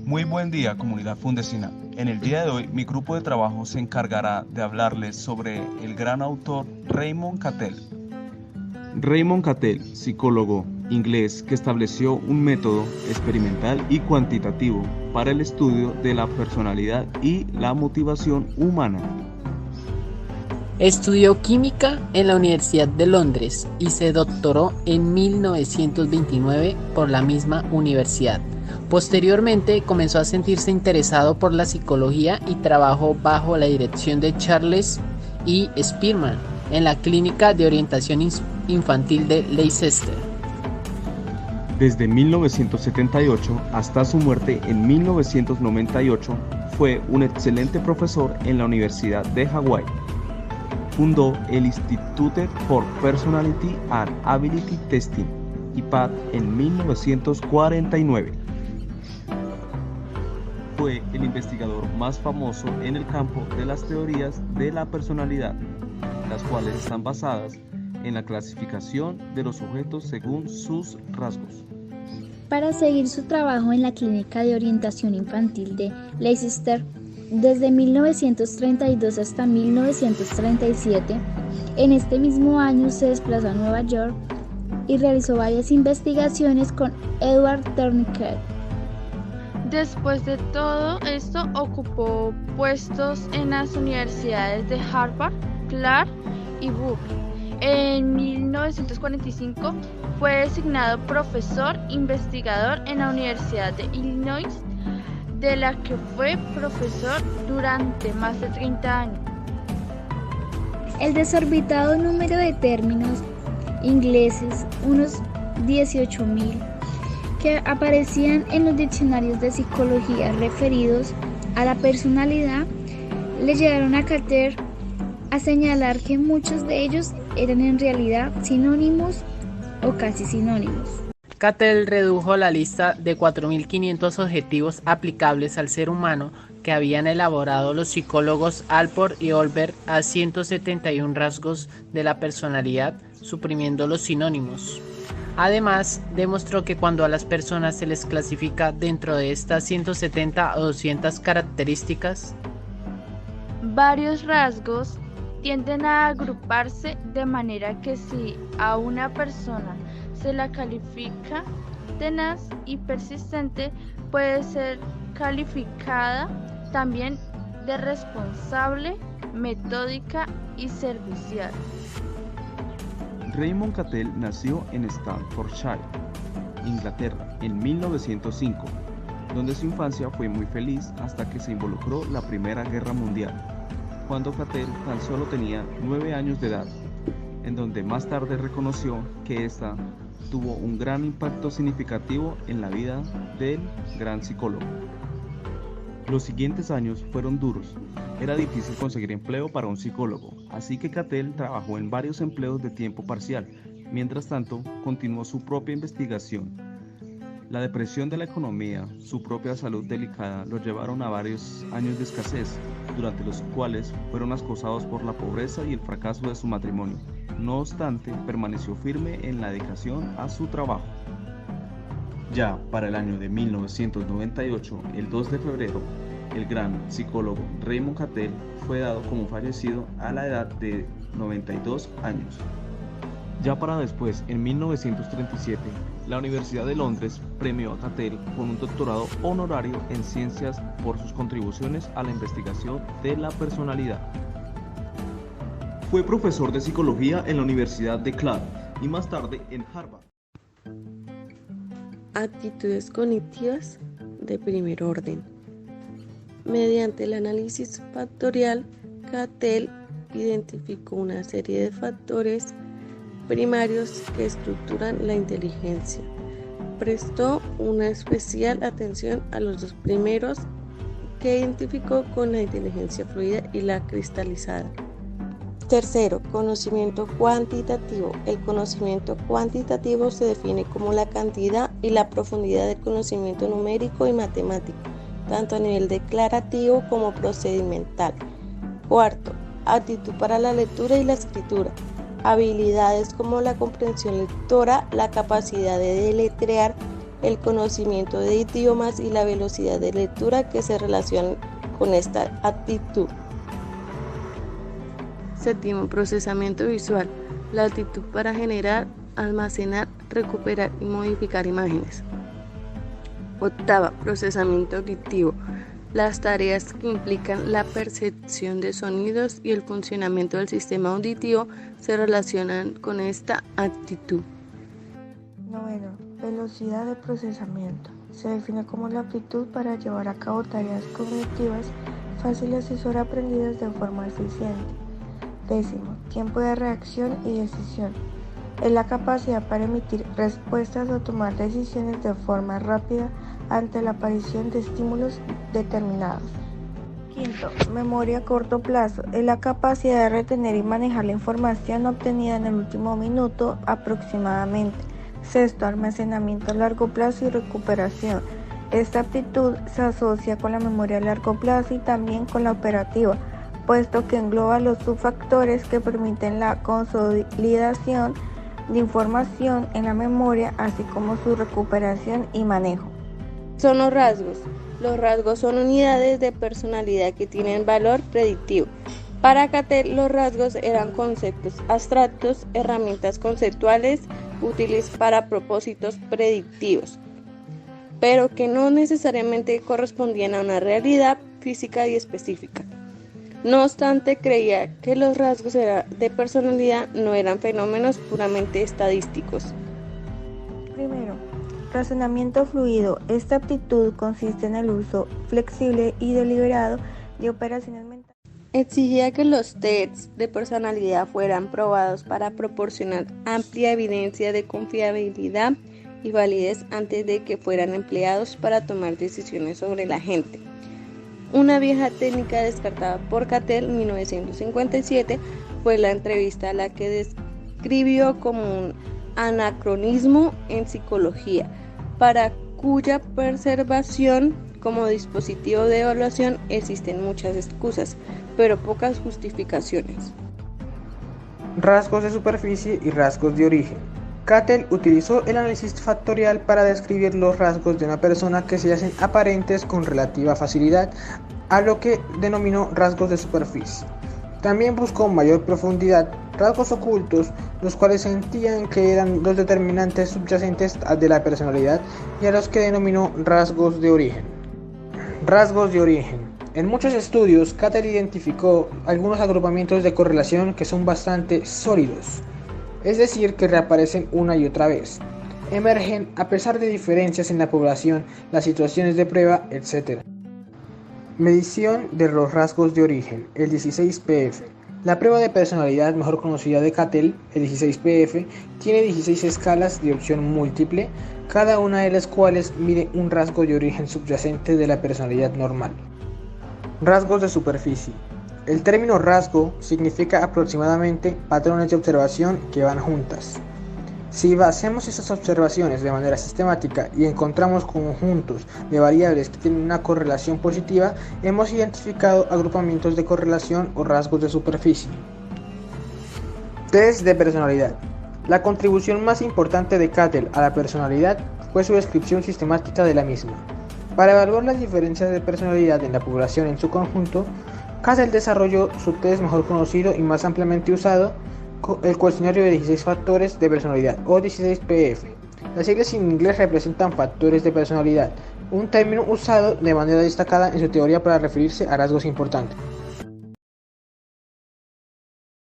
Muy buen día, comunidad fundesina. En el día de hoy, mi grupo de trabajo se encargará de hablarles sobre el gran autor Raymond Cattell. Raymond Cattell, psicólogo inglés que estableció un método experimental y cuantitativo para el estudio de la personalidad y la motivación humana. Estudió química en la Universidad de Londres y se doctoró en 1929 por la misma universidad. Posteriormente comenzó a sentirse interesado por la psicología y trabajó bajo la dirección de Charles E. Spearman en la Clínica de Orientación Infantil de Leicester. Desde 1978 hasta su muerte en 1998, fue un excelente profesor en la Universidad de Hawái. Fundó el Institute for Personality and Ability Testing, IPAT, en 1949. Fue el investigador más famoso en el campo de las teorías de la personalidad, las cuales están basadas en la clasificación de los sujetos según sus rasgos. Para seguir su trabajo en la Clínica de Orientación Infantil de Leicester, desde 1932 hasta 1937, en este mismo año se desplazó a Nueva York y realizó varias investigaciones con Edward Tourniquet. Después de todo esto, ocupó puestos en las universidades de Harvard, Clark y Berkeley. En 1945 fue designado profesor investigador en la Universidad de Illinois, de la que fue profesor durante más de 30 años. El desorbitado número de términos ingleses, unos 18.000, que aparecían en los diccionarios de psicología referidos a la personalidad, le llevaron a Cattell a señalar que muchos de ellos eran en realidad sinónimos o casi sinónimos. Cattell redujo la lista de 4.500 objetivos aplicables al ser humano que habían elaborado los psicólogos Alport y Olbers a 171 rasgos de la personalidad, suprimiendo los sinónimos. Además, demostró que cuando a las personas se les clasifica dentro de estas 170 o 200 características, varios rasgos tienden a agruparse de manera que si a una persona se la califica tenaz y persistente, puede ser calificada también de responsable, metódica y servicial. Raymond Cattell nació en Staffordshire, Inglaterra, en 1905, donde su infancia fue muy feliz hasta que se involucró la Primera Guerra Mundial, cuando Cattell tan solo tenía 9 años de edad, en donde más tarde reconoció que esta tuvo un gran impacto significativo en la vida del gran psicólogo. Los siguientes años fueron duros. Era difícil conseguir empleo para un psicólogo, así que Cattell trabajó en varios empleos de tiempo parcial. Mientras tanto, continuó su propia investigación. La depresión de la economía, su propia salud delicada, lo llevaron a varios años de escasez, durante los cuales fueron acosados por la pobreza y el fracaso de su matrimonio. No obstante, permaneció firme en la dedicación a su trabajo. Ya para el año de 1998, el 2 de febrero, el gran psicólogo Raymond Cattell fue dado como fallecido a la edad de 92 años. Ya para después, en 1937, la Universidad de Londres premió a Cattell con un doctorado honorario en ciencias por sus contribuciones a la investigación de la personalidad. Fue profesor de psicología en la Universidad de Clark y más tarde en Harvard. Actitudes cognitivas de primer orden. Mediante el análisis factorial, Cattell identificó una serie de factores primarios que estructuran la inteligencia. Prestó una especial atención a los dos primeros, que identificó con la inteligencia fluida y la cristalizada. Tercero, conocimiento cuantitativo. El conocimiento cuantitativo se define como la cantidad y la profundidad del conocimiento numérico y matemático, tanto a nivel declarativo como procedimental. Cuarto, aptitud para la lectura y la escritura. Habilidades como la comprensión lectora, la capacidad de deletrear, el conocimiento de idiomas y la velocidad de lectura que se relacionan con esta aptitud. Séptimo, procesamiento visual, la aptitud para generar, almacenar, recuperar y modificar imágenes. Octava, procesamiento auditivo, las tareas que implican la percepción de sonidos y el funcionamiento del sistema auditivo se relacionan con esta aptitud. Noveno, velocidad de procesamiento. Se define como la aptitud para llevar a cabo tareas cognitivas fáciles y sobreaprendidas de forma eficiente. Décimo, tiempo de reacción y decisión. Es la capacidad para emitir respuestas o tomar decisiones de forma rápida ante la aparición de estímulos determinados. Quinto, memoria a corto plazo. Es la capacidad de retener y manejar la información obtenida en el último minuto aproximadamente. Sexto, almacenamiento a largo plazo y recuperación. Esta aptitud se asocia con la memoria a largo plazo y también con la operativa, puesto que engloba los subfactores que permiten la consolidación de información en la memoria, así como su recuperación y manejo. Son los rasgos. Los rasgos son unidades de personalidad que tienen valor predictivo. Para Cattell, los rasgos eran conceptos abstractos, herramientas conceptuales útiles para propósitos predictivos, pero que no necesariamente correspondían a una realidad física y específica. No obstante, creía que los rasgos de personalidad no eran fenómenos puramente estadísticos. Primero, razonamiento fluido. Esta aptitud consiste en el uso flexible y deliberado de operaciones mentales. Exigía que los tests de personalidad fueran probados para proporcionar amplia evidencia de confiabilidad y validez antes de que fueran empleados para tomar decisiones sobre la gente. Una vieja técnica descartada por Cattell en 1957 fue la entrevista, la que describió como un anacronismo en psicología, para cuya preservación como dispositivo de evaluación existen muchas excusas, pero pocas justificaciones. Rasgos de superficie y rasgos de origen. Cattell utilizó el análisis factorial para describir los rasgos de una persona que se hacen aparentes con relativa facilidad, a lo que denominó rasgos de superficie. También buscó mayor profundidad, rasgos ocultos, los cuales sentían que eran los determinantes subyacentes de la personalidad, y a los que denominó rasgos de origen. Rasgos de origen. En muchos estudios, Cattell identificó algunos agrupamientos de correlación que son bastante sólidos, es decir, que reaparecen una y otra vez. Emergen a pesar de diferencias en la población, las situaciones de prueba, etc. Medición de los rasgos de origen, el 16PF. La prueba de personalidad mejor conocida de Cattell, el 16PF, tiene 16 escalas de opción múltiple, cada una de las cuales mide un rasgo de origen subyacente de la personalidad normal. Rasgos de superficie. El término rasgo significa aproximadamente patrones de observación que van juntas. Si basemos esas observaciones de manera sistemática y encontramos conjuntos de variables que tienen una correlación positiva, hemos identificado agrupamientos de correlación o rasgos de superficie. Test de personalidad. La contribución más importante de Cattell a la personalidad fue su descripción sistemática de la misma. Para evaluar las diferencias de personalidad en la población en su conjunto, Cattell desarrolló su test mejor conocido y más ampliamente usado, el cuestionario de 16 factores de personalidad, o 16PF. Las siglas en inglés representan factores de personalidad, un término usado de manera destacada en su teoría para referirse a rasgos importantes.